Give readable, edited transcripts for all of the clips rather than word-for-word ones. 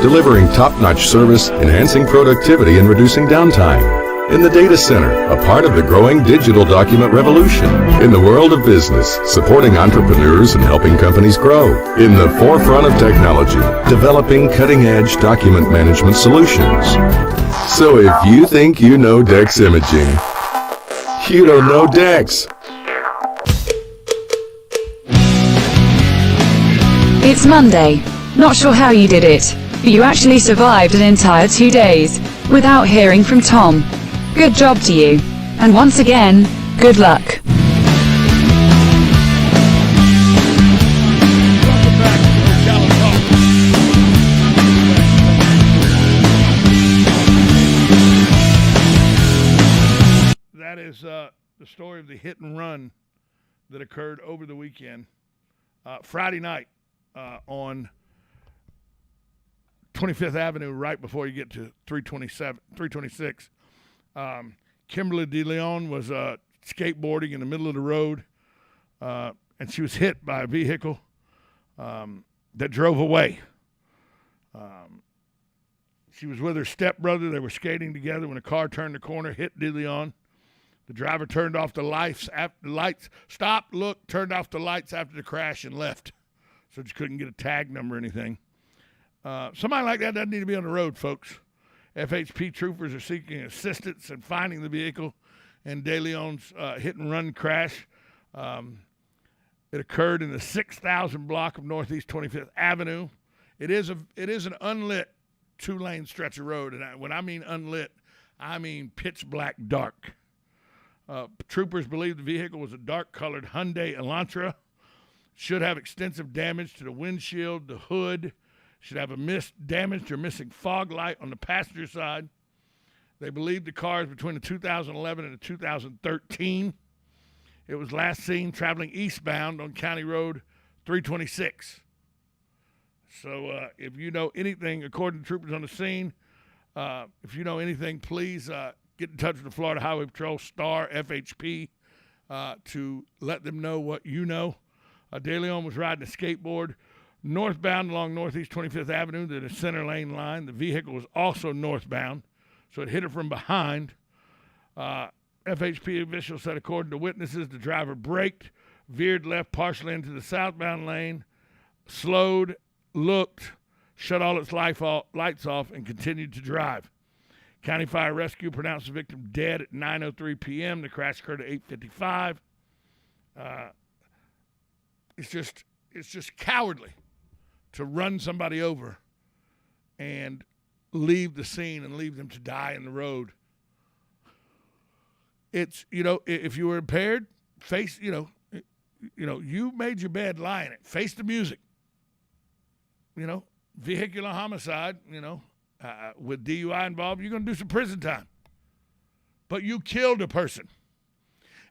delivering top-notch service, enhancing productivity, and reducing downtime. In the data center, a part of the growing digital document revolution. In the world of business, supporting entrepreneurs and helping companies grow. In the forefront of technology, developing cutting-edge document management solutions. So if you think you know Dex Imaging, you don't know Dex. It's Monday. Not sure how you did it, but you actually survived an entire 2 days without hearing from Tom. Good job to you. And once again, good luck. That is the story of the hit and run that occurred over the weekend. Friday night on 25th Avenue, right before you get to 326. Kimberly DeLeon was skateboarding in the middle of the road, and she was hit by a vehicle that drove away. She was with her stepbrother. They were skating together when a car turned the corner, hit DeLeon. The driver turned off the lights, stopped, looked, turned off the lights after the crash and left. So she couldn't get a tag number or anything. Somebody like that doesn't need to be on the road, folks. FHP troopers are seeking assistance in finding the vehicle in De Leon's hit-and-run crash. It occurred in the 6,000 block of Northeast 25th Avenue. It is an unlit two-lane stretch of road, and when I mean unlit, I mean pitch black dark. Troopers believe the vehicle was a dark-colored Hyundai Elantra. Should have extensive damage to the windshield, the hood. Should have a damaged or missing fog light on the passenger side. They believe the car is between the 2011 and the 2013. It was last seen traveling eastbound on County Road 326. So if you know anything, according to troopers on the scene, if you know anything, please get in touch with the Florida Highway Patrol, Star FHP, to let them know what you know. De Leon was riding a skateboard northbound along Northeast 25th Avenue to the center lane line. The vehicle was also northbound, so it hit her from behind. FHP officials said, according to witnesses, the driver braked, veered left partially into the southbound lane, slowed, looked, shut all its lights off, and continued to drive. County Fire Rescue pronounced the victim dead at 9:03 p.m. The crash occurred at 8:55. It's just cowardly to run somebody over and leave the scene and leave them to die in the road. It's, if you were impaired, face, you made your bed, lie in it. Face the music. Vehicular homicide, with DUI involved, you're going to do some prison time. But you killed a person.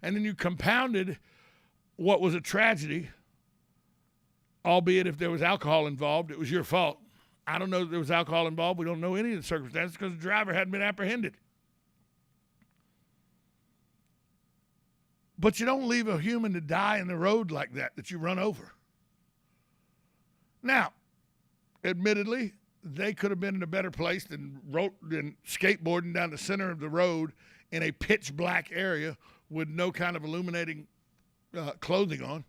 And then you compounded what was a tragedy, albeit if there was alcohol involved, it was your fault. I don't know that there was alcohol involved. We don't know any of the circumstances because the driver hadn't been apprehended. But you don't leave a human to die in the road like that you run over. Now, admittedly, they could have been in a better place than skateboarding down the center of the road in a pitch black area with no kind of illuminating clothing on.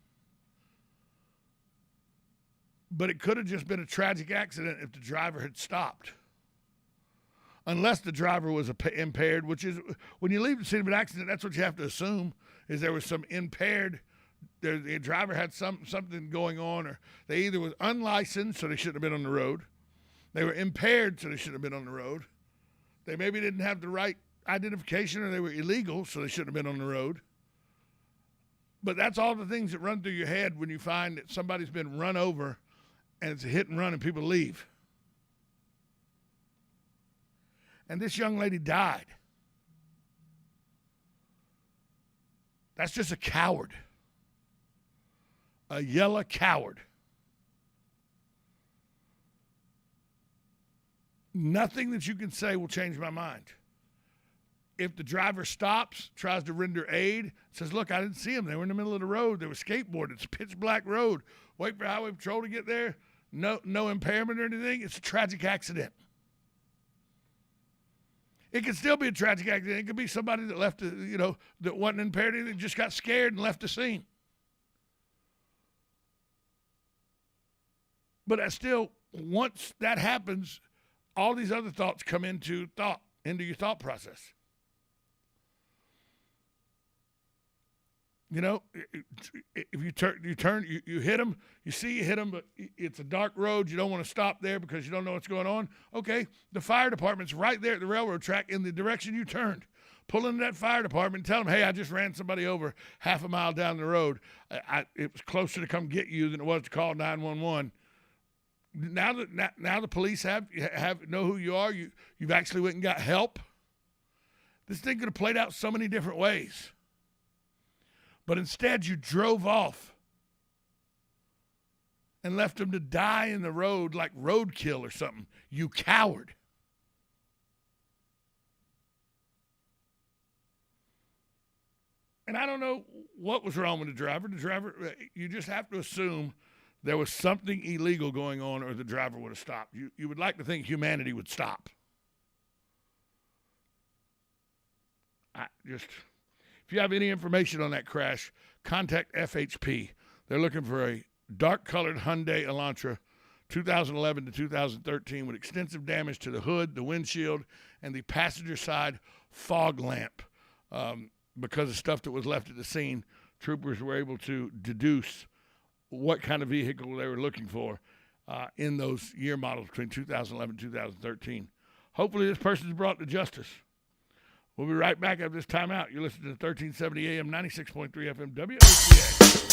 But it could have just been a tragic accident if the driver had stopped. Unless the driver was impaired, which is, when you leave the scene of an accident, that's what you have to assume, is there was some impaired, the driver had something going on, or they either was unlicensed, so they shouldn't have been on the road. They were impaired, so they shouldn't have been on the road. They maybe didn't have the right identification, or they were illegal, so they shouldn't have been on the road. But that's all the things that run through your head when you find that somebody's been run over and it's a hit and run and people leave. And this young lady died. That's just a coward. A yellow coward. Nothing that you can say will change my mind. If the driver stops, tries to render aid, says, look, I didn't see them. They were in the middle of the road. They were skateboarding. It's a pitch black road. Wait for Highway Patrol to get there. no impairment or anything, it's a tragic accident. It could still be a tragic accident. It could be somebody that left, that wasn't impaired, that just got scared and left the scene. But once that happens, all these other thoughts come into your thought process. If you hit them, you hit them, but it's a dark road. You don't want to stop there because you don't know what's going on. Okay, the fire department's right there at the railroad track in the direction you turned. Pull into that fire department and tell them, hey, I just ran somebody over half a mile down the road. It was closer to come get you than it was to call 911. Now the police have know who you are. You've actually went and got help. This thing could have played out so many different ways. But instead, you drove off and left them to die in the road like roadkill or something. You coward. And I don't know what was wrong with the driver. You just have to assume there was something illegal going on or the driver would have stopped. You would like to think humanity would stop. If you have any information on that crash, contact FHP. They're looking for a dark-colored Hyundai Elantra, 2011 to 2013, with extensive damage to the hood, the windshield, and the passenger side fog lamp. Because of stuff that was left at the scene, troopers were able to deduce what kind of vehicle they were looking for in those year models between 2011 and 2013. Hopefully this person is brought to justice. We'll be right back after this timeout. You're listening to 1370 AM, 96.3 FM, WOCA.